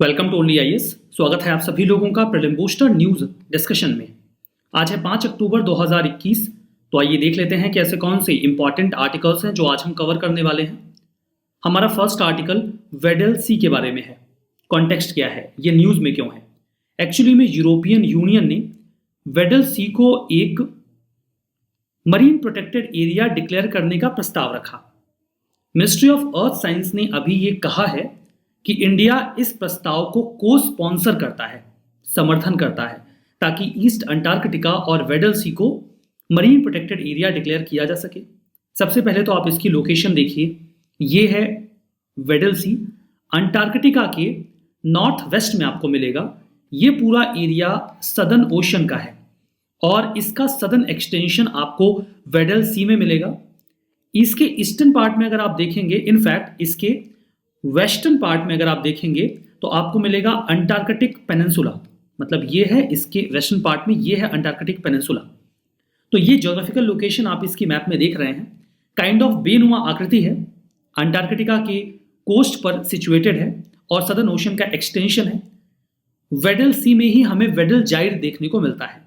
Welcome to only IAS. स्वागत है आप सभी लोगों का प्रीलिम बूस्टर न्यूज डिस्कशन में। आज है 5 अक्टूबर 2021। तो आइए देख लेते हैं कि ऐसे कौन से इंपॉर्टेंट आर्टिकल्स हैं जो आज हम कवर करने वाले हैं। हमारा फर्स्ट आर्टिकल वेडल सी के बारे में है। कॉन्टेक्स्ट क्या है, ये न्यूज में क्यों है। एक्चुअली में यूरोपियन यूनियन ने वेडल सी को एक मरीन प्रोटेक्टेड एरिया डिक्लेयर करने का प्रस्ताव रखा। मिनिस्ट्री ऑफ अर्थ साइंस ने अभी ये कहा है कि इंडिया इस प्रस्ताव को को स्पॉन्सर करता है, समर्थन करता है, ताकि ईस्ट अंटार्कटिका और वेडल सी को मरीन प्रोटेक्टेड एरिया डिक्लेयर किया जा सके। सबसे पहले तो आप इसकी लोकेशन देखिए, ये है वेडल सी, अंटार्कटिका के नॉर्थ वेस्ट में आपको मिलेगा। ये पूरा एरिया सदर्न ओशन का है और इसका सदर्न एक्सटेंशन आपको वेडल सी में मिलेगा। इसके ईस्टर्न पार्ट में अगर आप देखेंगे, इनफैक्ट इसके वेस्टर्न पार्ट में अगर आप देखेंगे तो आपको मिलेगा अंटार्कटिक पेनिनसुला। मतलब ये है इसके वेस्टर्न पार्ट में, ये है अंटार्कटिक पेनिनसुला। तो ये ज्योग्राफिकल लोकेशन आप इसकी मैप में देख रहे हैं, काइंड ऑफ बेनुमा आकृति है, अंटार्कटिका के कोस्ट पर सिचुएटेड है और सदर्न ओशन का एक्सटेंशन है। वेडल सी में ही हमें वेडल जाइर देखने को मिलता है।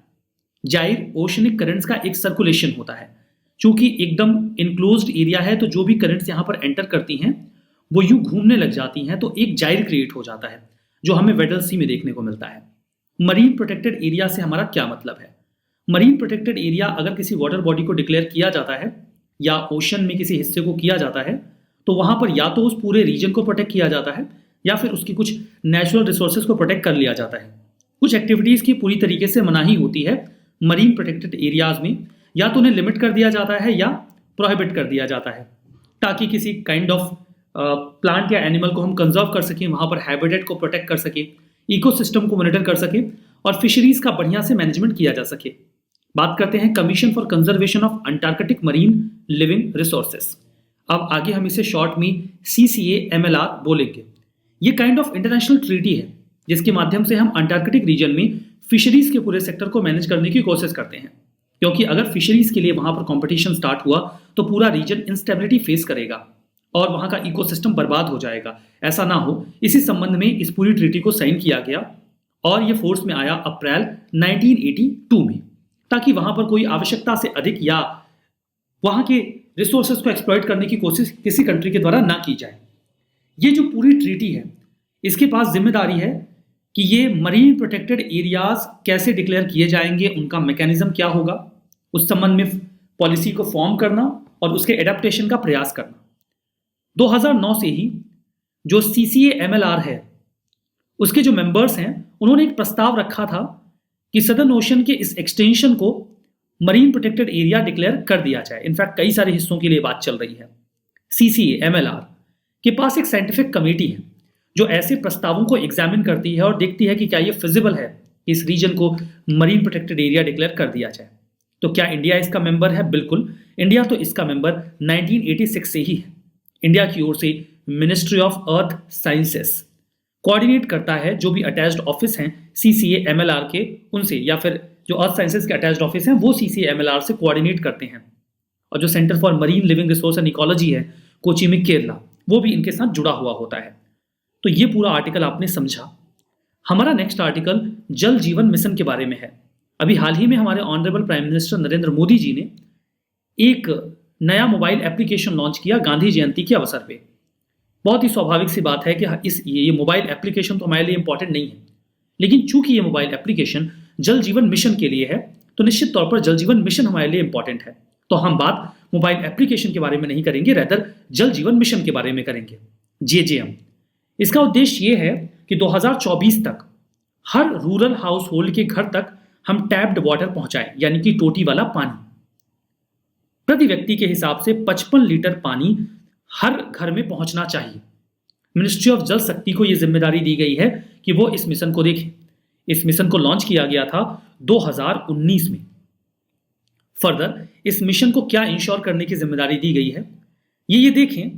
जाइर ओशनिक करंट्स का एक सर्कुलेशन होता है। चूंकि एकदम इनक्लोज्ड एरिया है तो जो भी करंट्स यहाँ पर एंटर करती हैं वो यूं घूमने लग जाती हैं, तो एक जाइर क्रिएट हो जाता है जो हमें वेडल सी में देखने को मिलता है। मरीन प्रोटेक्टेड एरिया से हमारा क्या मतलब है। मरीन प्रोटेक्टेड एरिया अगर किसी वाटर बॉडी को डिक्लेयर किया जाता है या ओशन में किसी हिस्से को किया जाता है तो वहां पर या तो उस पूरे रीजन को प्रोटेक्ट किया जाता है या फिर उसकी कुछ नेचुरल रिसोर्सेज को प्रोटेक्ट कर लिया जाता है। कुछ एक्टिविटीज की पूरी तरीके से मनाही होती है मरीन प्रोटेक्टेड एरियाज में, या तो उन्हें लिमिट कर दिया जाता है या प्रोहिबिट कर दिया जाता है, ताकि किसी काइंड ऑफ प्लांट या एनिमल को हम कंजर्व कर सकें, वहां पर हैबिटेट को प्रोटेक्ट कर सके, इकोसिस्टम को मॉनिटर कर सके और फिशरीज का बढ़िया से मैनेजमेंट किया जा सके। बात करते हैं commission for conservation of Antarctic marine living resources. अब आगे हम इसे शॉर्ट में CCA-MLR बोलेंगे। ये काइंड ऑफ इंटरनेशनल ट्रीटी है जिसके माध्यम से हम अंटार्कटिक रीजन में फिशरीज के पूरे सेक्टर को मैनेज करने की कोशिश करते हैं, क्योंकि अगर फिशरीज के लिए वहां पर कंपटीशन स्टार्ट हुआ तो पूरा रीजन इंस्टेबिलिटी फेस करेगा और वहां का इकोसिस्टम बर्बाद हो जाएगा। ऐसा ना हो, इसी संबंध में इस पूरी ट्रीटी को साइन किया गया और ये फोर्स में आया अप्रैल 1982 में, ताकि वहां पर कोई आवश्यकता से अधिक या वहां के रिसोर्सेज को एक्सप्लॉइट करने की कोशिश किसी कंट्री के द्वारा ना की जाए। ये जो पूरी ट्रीटी है इसके पास जिम्मेदारी है कि ये मरीन प्रोटेक्टेड एरियाज कैसे डिक्लेयर किए जाएंगे, उनका मैकेनिज्म क्या होगा, उस संबंध में पॉलिसी को फॉर्म करना और उसके एडेप्टेशन का प्रयास करना। 2009 से ही जो CCA-MLR है उसके जो मेंबर्स हैं उन्होंने एक प्रस्ताव रखा था कि सदर्न ओशन के इस एक्सटेंशन को मरीन प्रोटेक्टेड एरिया डिक्लेयर कर दिया जाए। इनफैक्ट कई सारे हिस्सों के लिए बात चल रही है। CCA-MLR के पास एक साइंटिफिक कमेटी है जो ऐसे प्रस्तावों को एग्जामिन करती है और देखती है कि क्या ये फिजिबल है कि इस रीजन को मरीन प्रोटेक्टेड एरिया डिक्लेयर कर दिया जाए। तो क्या इंडिया इसका मेंबर है? बिल्कुल, इंडिया तो इसका मेंबर 1986 से ही है। इंडिया की ओर से ministry of earth sciences coordinate करता है जो भी अटैच्ड ऑफिस हैं CCA-MLR के उनसे, या फिर जो अर्थ साइंसेस के अटैच्ड ऑफिस हैं वो CCA-MLR से कोऑर्डिनेट करते हैं। और जो centre for marine living resource and ecology है कोची में केरला, वो भी इनके साथ जुड़ा हुआ होता है। तो ये पूरा आर्टिकल आपने समझा। हमारा नेक्स्ट आर्टिकल जल जीवन मिशन के बारे में है। अभी हाल ही में हमारे honourable prime minister Narendra Modi ji ने एक नया मोबाइल एप्लीकेशन लॉन्च किया गांधी जयंती के अवसर पे। बहुत ही स्वाभाविक सी बात है कि ये मोबाइल एप्लीकेशन तो हमारे लिए इंपॉर्टेंट नहीं है, लेकिन चूंकि ये मोबाइल एप्लीकेशन जल जीवन मिशन के लिए है तो निश्चित तौर पर जल जीवन मिशन हमारे लिए इंपॉर्टेंट है। तो हम बात मोबाइल एप्लीकेशन के बारे में नहीं करेंगे, रेदर जल जीवन मिशन के बारे में करेंगे, JJM। इसका उद्देश्य ये है कि 2024 तक हर रूरल हाउस होल्ड के घर तक हम टैप्ड वाटर पहुंचाएं, यानी कि टोटी वाला पानी। प्रति व्यक्ति के हिसाब से 55 लीटर पानी हर घर में पहुंचना चाहिए। मिनिस्ट्री ऑफ जल शक्ति को यह जिम्मेदारी दी गई है कि वो इस मिशन को देखे। इस मिशन को लॉन्च किया गया था 2019 में। फर्दर इस मिशन को क्या इंश्योर करने की जिम्मेदारी दी गई है, ये देखें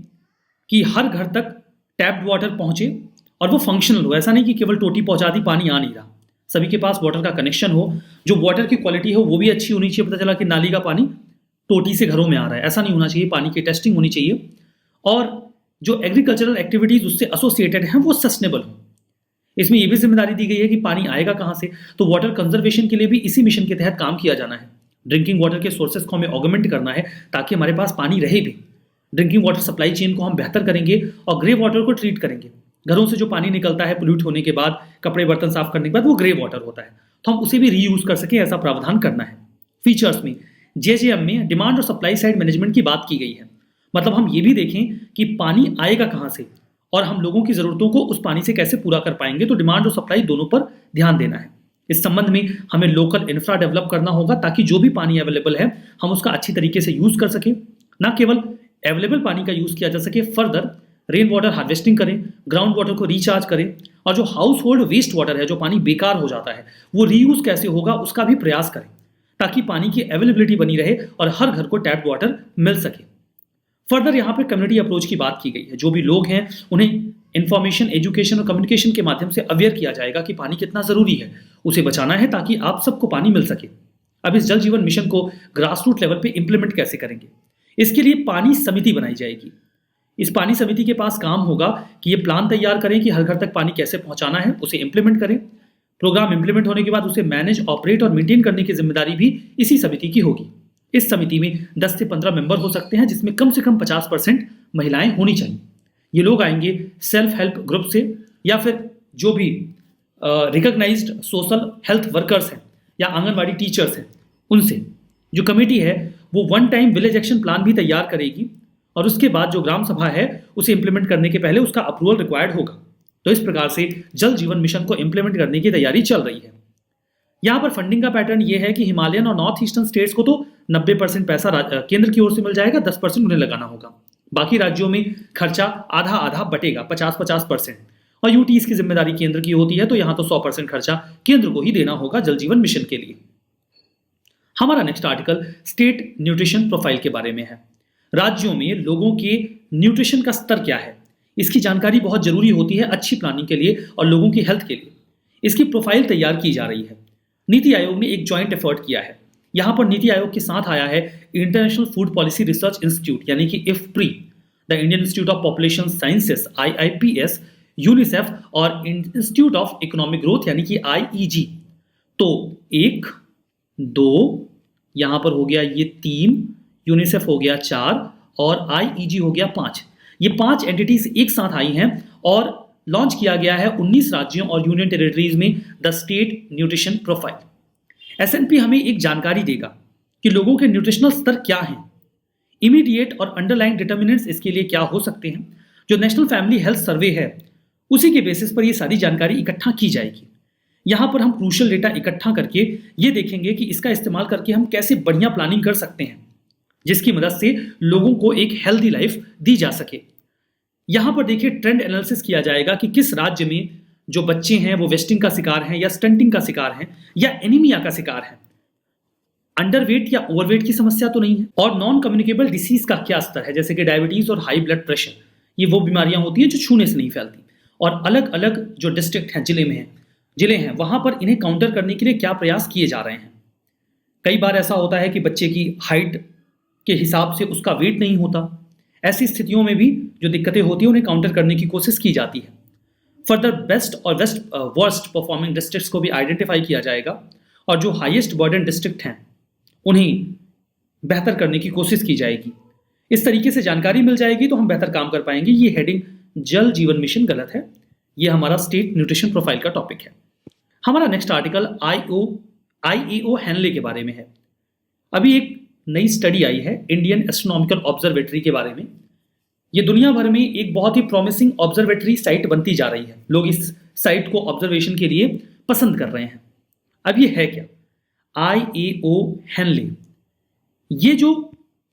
कि हर घर तक टैप्ड वाटर पहुंचे और वो फंक्शनल हो। ऐसा नहीं कि केवल टोटी पहुंचा दी, पानी आ नहीं रहा। सभी के पास वाटर का कनेक्शन हो, जो वाटर की क्वालिटी हो वो भी अच्छी होनी चाहिए। पता चला कि नाली का पानी टोटी से घरों में आ रहा है, ऐसा नहीं होना चाहिए। पानी की टेस्टिंग होनी चाहिए और जो एग्रीकल्चरल एक्टिविटीज उससे एसोसिएटेड हैं वो सस्टेनेबल हो। इसमें यह भी जिम्मेदारी दी गई है कि पानी आएगा कहां से, तो वाटर कंजर्वेशन के लिए भी इसी मिशन के तहत काम किया जाना है। ड्रिंकिंग वाटर के सोर्सेज को हमें ऑगमेंट करना है ताकि हमारे पास पानी रहे भी। ड्रिंकिंग वाटर सप्लाई चेन को हम बेहतर करेंगे और ग्रे वाटर को ट्रीट करेंगे। घरों से जो पानी निकलता है पोल्यूट होने के बाद, कपड़े बर्तन साफ करने के बाद, वो ग्रे वाटर होता है, तो हम उसे भी रीयूज कर सकें, ऐसा प्रावधान करना है। फीचर्स में जेजेएम में डिमांड और सप्लाई साइड मैनेजमेंट की बात की गई है। मतलब हम ये भी देखें कि पानी आएगा कहां से और हम लोगों की जरूरतों को उस पानी से कैसे पूरा कर पाएंगे, तो डिमांड और सप्लाई दोनों पर ध्यान देना है। इस संबंध में हमें लोकल इंफ्रा डेवलप करना होगा ताकि जो भी पानी अवेलेबल है हम उसका अच्छी तरीके से यूज कर सकें, ना केवल अवेलेबल पानी का यूज किया जा सके, फर्दर रेन वाटर हार्वेस्टिंग करें, ग्राउंड वाटर को रिचार्ज करें, और जो हाउस होल्ड वेस्ट वाटर है, जो पानी बेकार हो जाता है, वो रीयूज कैसे होगा उसका भी प्रयास करें ताकि पानी की अवेलेबिलिटी बनी रहे और हर घर को टैप वाटर मिल सके। फर्दर यहाँ पे कम्युनिटी अप्रोच की बात की गई है। जो भी लोग हैं उन्हें इंफॉर्मेशन, एजुकेशन और कम्युनिकेशन के माध्यम से अवेयर किया जाएगा कि पानी कितना जरूरी है, उसे बचाना है ताकि आप सबको पानी मिल सके। अब इस जल जीवन मिशन को ग्रास रूट लेवल पे इंप्लीमेंट कैसे करेंगे, इसके लिए पानी समिति बनाई जाएगी। इस पानी समिति के पास काम होगा कि ये प्लान तैयार करें कि हर घर तक पानी कैसे पहुंचाना है, उसे इंप्लीमेंट करें। प्रोग्राम इंप्लीमेंट होने के बाद उसे मैनेज, ऑपरेट और मेंटेन करने की जिम्मेदारी भी इसी समिति की होगी। इस समिति में 10 से 15 मेंबर हो सकते हैं, जिसमें कम से कम 50% महिलाएं होनी चाहिए। ये लोग आएंगे सेल्फ हेल्प ग्रुप से या फिर जो भी रिकॉग्नाइज्ड सोशल हेल्थ वर्कर्स हैं या आंगनवाड़ी टीचर्स हैं उनसे। जो कमेटी है वो one time village action plan भी तैयार करेगी और उसके बाद जो ग्राम सभा है उसे इंप्लीमेंट करने के पहले उसका अप्रूवल रिक्वायर्ड होगा। तो इस प्रकार से जल जीवन मिशन को इंप्लीमेंट करने की तैयारी चल रही है। यहाँ पर फंडिंग का पैटर्न ये है कि हिमालयन और नॉर्थ ईस्टर्न स्टेट्स को तो 90% पैसा केंद्र की ओर से मिल जाएगा, 10% उन्हें लगाना होगा। बाकी राज्यों में खर्चा आधा आधा बटेगा, 50-50%, और यूटीज की जिम्मेदारी केंद्र की होती है, तो यहाँ तो 100% खर्चा केंद्र को ही देना होगा जल जीवन मिशन के लिए। हमारा next article state nutrition profile के बारे में है। राज्यों में लोगों के न्यूट्रिशन का स्तर क्या है, इसकी जानकारी बहुत जरूरी होती है अच्छी प्लानिंग के लिए और लोगों की हेल्थ के लिए। इसकी प्रोफाइल तैयार की जा रही है। नीति आयोग ने एक जॉइंट एफर्ट किया है। यहां पर नीति आयोग के साथ आया है international food policy research institute यानी कि इफ्प्री, the Indian institute of population sciences IIPS, UNICEF और इंस्टीट्यूट ऑफ इकोनॉमिक ग्रोथ यानी कि IEG। तो 1, 2 यहां पर हो गया, ये 3, यूनिसेफ हो गया 4 और IEG हो गया 5। ये 5 एंटिटीज एक साथ आई हैं और लॉन्च किया गया है 19 राज्यों और यूनियन टेरिटरीज में the state nutrition profile. SNP हमें एक जानकारी देगा कि लोगों के न्यूट्रिशनल स्तर क्या हैं, इमीडिएट और अंडरलाइंग डिटर्मिनेंट्स इसके लिए क्या हो सकते हैं। जो नेशनल फैमिली हेल्थ सर्वे है उसी के बेसिस पर ये सारी जानकारी इकट्ठा की जाएगी। यहां पर हम क्रूशियल डेटा इकट्ठा करके ये देखेंगे कि इसका इस्तेमाल करके हम कैसे बढ़िया प्लानिंग कर सकते हैं जिसकी मदद से लोगों को एक हेल्दी लाइफ दी जा सके। यहां पर देखिए ट्रेंड एनालिसिस किया जाएगा कि किस राज्य में जो बच्चे हैं वो वेस्टिंग का शिकार हैं या स्टंटिंग का शिकार हैं या एनीमिया का शिकार हैं, अंडरवेट या ओवरवेट की समस्या तो नहीं है, और नॉन कम्युनिकेबल डिसीज का क्या स्तर है, जैसे कि डायबिटीज और हाई ब्लड प्रेशर। ये वो बीमारियां होती हैं जो छूने से नहीं फैलती। और अलग अलग जो डिस्ट्रिक्ट हैं, जिले हैं वहां पर इन्हें काउंटर करने के लिए क्या प्रयास किए जा रहे हैं। कई बार ऐसा होता है कि बच्चे की हाइट के हिसाब से उसका वेट नहीं होता। ऐसी स्थितियों में भी जो दिक्कतें होती हैं उन्हें काउंटर करने की कोशिश की जाती है। फर्दर बेस्ट और वर्स्ट परफॉर्मिंग डिस्ट्रिक्ट्स को भी आइडेंटिफाई किया जाएगा और जो हाईएस्ट बर्डन डिस्ट्रिक्ट हैं उन्हें बेहतर करने की कोशिश की जाएगी। इस तरीके से जानकारी मिल जाएगी तो हम बेहतर काम कर पाएंगे। ये हेडिंग जल जीवन मिशन गलत है। ये हमारा स्टेट न्यूट्रिशन प्रोफाइल का टॉपिक है। हमारा नेक्स्ट आर्टिकल IAO हैनले के बारे में है। अभी एक नई स्टडी आई है इंडियन एस्ट्रोनॉमिकल ऑब्जर्वेटरी के बारे में। ये दुनिया भर में एक बहुत ही प्रॉमिसिंग ऑब्जर्वेटरी साइट बनती जा रही है। लोग इस साइट को ऑब्जर्वेशन के लिए पसंद कर रहे हैं। अब ये है क्या, IAO हैनले। ये जो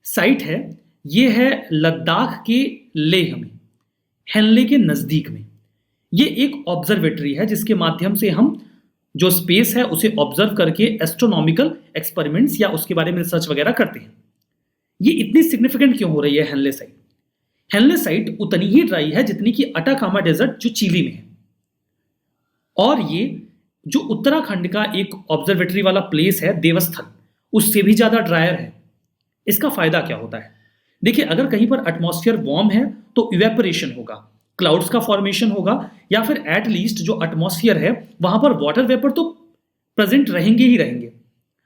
साइट है ये है लद्दाख के लेह में, हैनले के नजदीक में। ये एक ऑब्जर्वेटरी है जिसके माध्यम से हम जो स्पेस है उसे ऑब्जर्व करके एस्ट्रोनॉमिकल एक्सपेरिमेंट्स या उसके बारे में रिसर्च वगैरह करते हैं। ये इतनी सिग्निफिकेंट क्यों हो रही है हैनले साइट? हैनले साइट उतनी ही ड्राई है जितनी कि अटाकामा डेजर्ट जो चिली में है, और ये जो उत्तराखंड का एक ऑब्जर्वेटरी वाला प्लेस है देवस्थल, उससे भी ज्यादा ड्रायर है। इसका फायदा क्या होता है? देखिए, अगर कहीं पर एटमॉस्फेयर वार्म है तो इवेपोरेशन होगा, क्लाउड्स का फॉर्मेशन होगा या फिर एट लीस्ट जो एटमॉस्फेयर है वहां पर वाटर वेपर तो प्रेजेंट रहेंगे ही रहेंगे।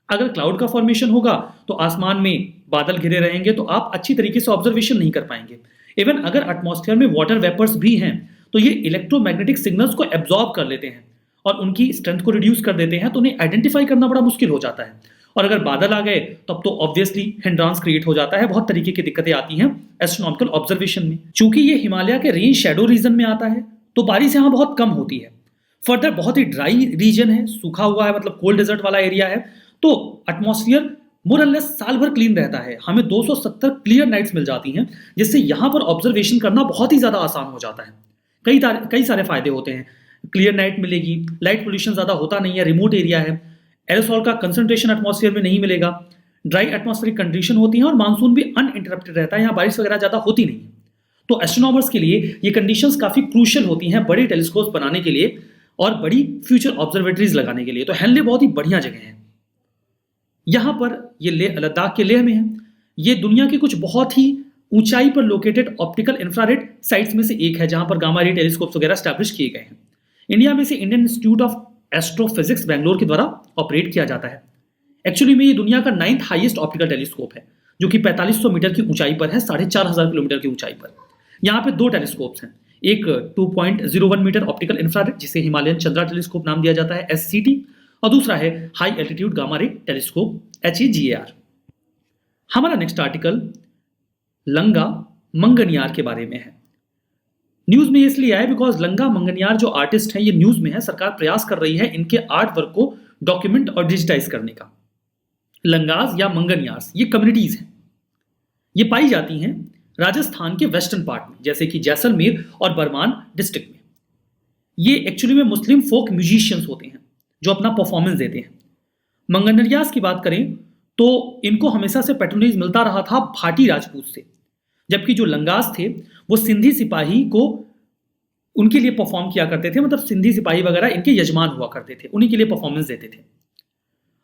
अगर क्लाउड का फॉर्मेशन होगा तो आसमान में बादल घिरे रहेंगे तो आप अच्छी तरीके से ऑब्जर्वेशन नहीं कर पाएंगे। इवन अगर एटमॉस्फेयर में वाटर वेपर्स भी हैं तो ये इलेक्ट्रोमैग्नेटिक सिग्नल्स को एब्जॉर्ब कर लेते हैं और उनकी स्ट्रेंथ को रिड्यूस कर देते हैं, तो उन्हें आइडेंटिफाई करना बड़ा मुश्किल हो जाता है। और अगर बादल आ गए तब तो ऑब्वियसली हिंड्रांस क्रिएट हो जाता है, बहुत तरीके की दिक्कतें आती हैं एस्ट्रोनॉमिकल ऑब्जर्वेशन में। चूंकि ये हिमालय के रेन शेडो रीजन में आता है तो बारिश यहाँ बहुत कम होती है। फर्दर बहुत ही ड्राई रीजन है, सूखा हुआ है, मतलब कोल्ड डेजर्ट वाला एरिया है, तो एटमॉस्फेयर मोर और लेस साल भर क्लीन रहता है। हमें 270 क्लियर नाइट्स मिल जाती हैं जिससे यहाँ पर ऑब्जर्वेशन करना बहुत ही ज़्यादा आसान हो जाता है। कई सारे फायदे होते हैं। क्लियर नाइट मिलेगी, लाइट पोल्यूशन ज़्यादा होता नहीं है, रिमोट एरिया है, एरोसॉल का कंसंट्रेशन एटमॉस्फेयर में नहीं मिलेगा, ड्राई एटमॉस्फेरिक कंडीशन होती है और मानसून भी अनइंटरप्टेड रहता है, यहाँ बारिश वगैरह ज़्यादा होती नहीं है। तो एस्ट्रोनॉमर्स के लिए ये कंडीशंस काफ़ी क्रूशियल होती हैं बड़े टेलीस्कोप बनाने के लिए और बड़ी फ्यूचर ऑब्जर्वेटरीज लगाने के लिए। तो हेनले बहुत ही बढ़िया जगह है। यहाँ पर ये लद्दाख के लेह में है। ये दुनिया की कुछ बहुत ही ऊंचाई पर लोकेटेड ऑप्टिकल इंफ्रारेड साइट्स में से एक है जहां पर गामा रे टेलीस्कोप्स वगैरह स्टैब्लिश किए गए हैं। इंडिया में से Indian institute of astrophysics Bangalore के द्वारा ऑपरेट किया जाता है। एक्चुअली में ये दुनिया का 9th हाईएस्ट ऑप्टिकल टेलीस्कोप है जो कि 4500 मीटर की ऊंचाई पर है, 4500 किलोमीटर की ऊंचाई पर। यहाँ पे 2 टेलीस्कोप्स हैं, एक 2.01 मीटर ऑप्टिकल इंफ्रारेड जिसे हिमालयन चंद्रा टेलीस्कोप नाम दिया जाता है SCT, और दूसरा है high altitude gamma ray telescope HEGAR। हमारा नेक्स्ट आर्टिकल लंगा मंगनियार के बारे में है। न्यूज में इसलिए आया बिकॉज लंगा मंगनियार जो आर्टिस्ट है ये न्यूज में है। सरकार प्रयास कर रही है इनके आर्ट वर्क को डॉक्यूमेंट और डिजिटाइज करने का। लंगास या मंगनियार्स ये कम्युनिटीज हैं, ये पाई जाती हैं राजस्थान के वेस्टर्न पार्ट में जैसे कि जैसलमेर और बरमान डिस्ट्रिक्ट में। ये एक्चुअली में मुस्लिम फोक म्यूजिशियंस होते हैं जो अपना परफॉर्मेंस देते हैं। मंगनियार्स की बात करें तो इनको हमेशा से पैट्रोनेज मिलता रहा था भाटी राजपूत से, जबकि जो लंगास थे वो सिंधी सिपाही को उनके लिए परफॉर्म किया करते थे, मतलब सिंधी सिपाही वगैरह इनके यजमान हुआ करते थे, उन्हीं के लिए परफॉर्मेंस देते थे।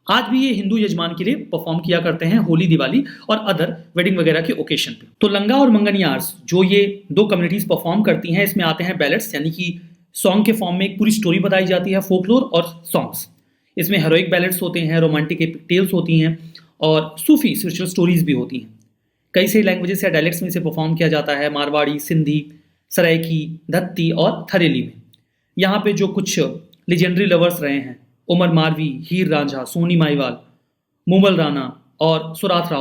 आज भी ये हिंदू यजमान के लिए परफॉर्म किया करते हैं होली, दिवाली और अदर वेडिंग वगैरह के ओकेशन पे। तो लंगा और मंगनियार्स जो ये 2 कम्युनिटीज परफॉर्म करती हैं, इसमें आते हैं बैलेट्स यानी कि सॉन्ग के फॉर्म में एक पूरी स्टोरी बताई जाती है, फोकलोर और सॉन्ग्स। इसमें हेरोइक बैलेट्स होते हैं, रोमांटिक टेल्स होती हैं और सूफी स्पिरिचुअल स्टोरीज भी होती हैं। कई सारी लैंग्वेजेस या डायलेक्ट्स में इसे परफॉर्म किया जाता है, मारवाड़ी, सिंधी, सराइकी, धत्ती और थरेली में। यहाँ पे जो कुछ लेजेंडरी लवर्स रहे हैं, उमर मारवी, हीर रांझा, सोनी माईवाल, मूमल राणा और सुरात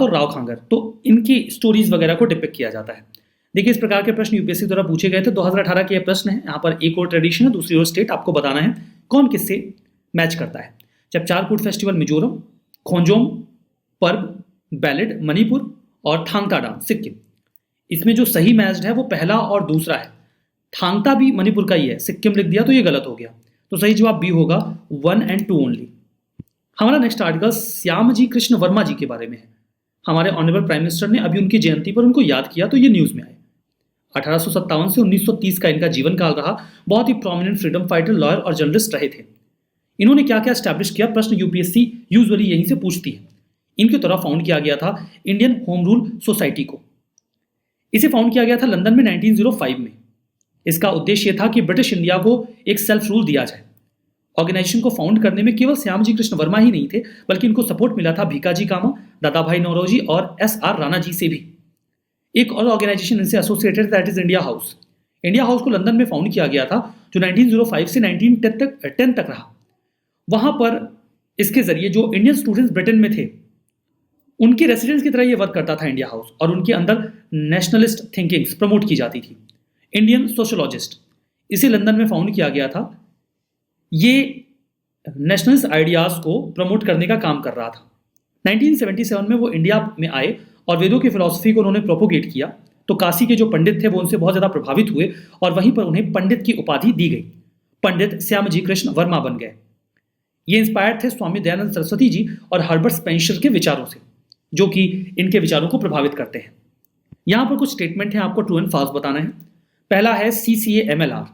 और राव खांगर, तो इनकी स्टोरीज वगैरह को डिपिक्ट किया जाता है। देखिए इस प्रकार के प्रश्न यूपीएससी द्वारा पूछे गए थे। 2018 के ये प्रश्न है। यहाँ पर एक और ट्रेडिशन है, दूसरी ओर स्टेट। आपको बताना है कौन किससे मैच करता है। जब चारकूट फेस्टिवल मिजोरम, खोंजोम पर्व बैलेड मणिपुर और थांगता डांस सिक्किम। इसमें जो सही मैच्ड है वो पहला और दूसरा है। थांगता भी मणिपुर का ही है, सिक्किम लिख दिया तो ये गलत हो गया। तो सही जवाब बी होगा 1 और 2 ओनली। हमारा नेक्स्ट आर्टिकल श्यामजी कृष्ण वर्मा जी के बारे में है। हमारे ऑनरेबल प्राइम मिनिस्टर ने अभी उनकी जयंती पर उनको याद किया तो ये न्यूज में आए। 1857 से 1930 का इनका जीवन काल रहा। बहुत ही प्रोमिनेंट फ्रीडम फाइटर, लॉयर और जर्नलिस्ट रहे थे। इन्होंने क्या क्या स्टैब्लिश किया, प्रश्न यूपीएससी यूजुअली यहीं से पूछती है। इनके द्वारा फाउंड किया गया था इंडियन होम रूल सोसाइटी को। इसे फाउंड किया गया था लंदन में 1905 में। इसका उद्देश्य था कि ब्रिटिश इंडिया को एक सेल्फ रूल दिया जाए। ऑर्गेनाइजेशन को फाउंड करने में केवल श्यामजी कृष्ण वर्मा ही नहीं थे, बल्कि इनको सपोर्ट मिला था भीकाजी कामा, दादा भाई नौरोजी और SR राणा जी से भी। एक और ऑर्गेनाइजेशन इनसे associated, that is India house. India house को लंदन में फाउंड किया गया था जो 1905 से 1910 तक रहा। वहां पर इसके जरिए जो इंडियन स्टूडेंट्स ब्रिटेन में थे उनके रेसिडेंट्स की तरह ये वर्क करता था इंडिया हाउस, और उनके अंदर नेशनलिस्ट थिंकिंग्स प्रमोट की जाती थी। इंडियन सोशोलॉजिस्ट, इसे लंदन में फाउंड किया गया था। ये नेशनलिस्ट आइडियाज को प्रमोट करने का काम कर रहा था। 1977 में वो इंडिया में आए और वेदों की फिलॉसफी को उन्होंने प्रोपोगेट किया। तो काशी के जो पंडित थे वो उनसे बहुत ज़्यादा प्रभावित हुए और वहीं पर उन्हें पंडित की उपाधि दी गई। पंडित श्यामजी कृष्ण वर्मा बन गए। ये इंस्पायर्ड थे स्वामी दयानंद सरस्वती जी और हर्बर्ट स्पेंसर के विचारों से, जो कि इनके विचारों को प्रभावित करते हैं। यहाँ पर कुछ स्टेटमेंट हैं, आपको ट्रू एंड फॉल्स बताना है। पहला है CCA-MLR,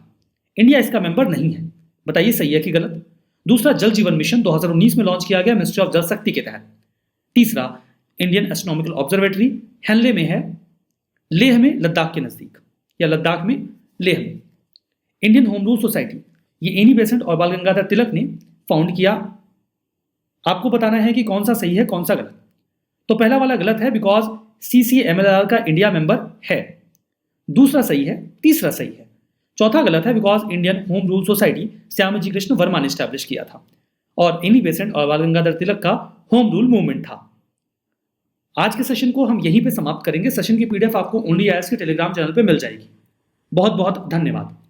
इंडिया इसका मेंबर नहीं है, बताइए सही है कि गलत। दूसरा, जल जीवन मिशन 2019 में लॉन्च किया गया मिनिस्ट्री ऑफ जल शक्ति के तहत। तीसरा, इंडियन एस्ट्रोनॉमिकल ऑब्जर्वेटरी हेनले में है। लेह में लद्दाख के नज़दीक, या लद्दाख में लेह में। इंडियन होम रूल सोसाइटी ये एनी बेसेंट और बाल गंगाधर तिलक ने फाउंड किया। आपको बताना है कि कौन सा सही है कौन सा गलत। तो पहला वाला गलत है, बिकॉज CCMLR का इंडिया मेंबर है। दूसरा सही है, तीसरा सही है। चौथा गलत है, because Indian home rule society Shyamji Krishna Verma ने स्टैब्लिश किया था और एनी बेसेंट और बाल गंगाधर तिलक का होम रूल मूवमेंट था। आज के सेशन को हम यहीं पे समाप्त करेंगे। सेशन की PDF आपको ओनली आईएएस के टेलीग्राम चैनल पे मिल जाएगी। बहुत बहुत धन्यवाद।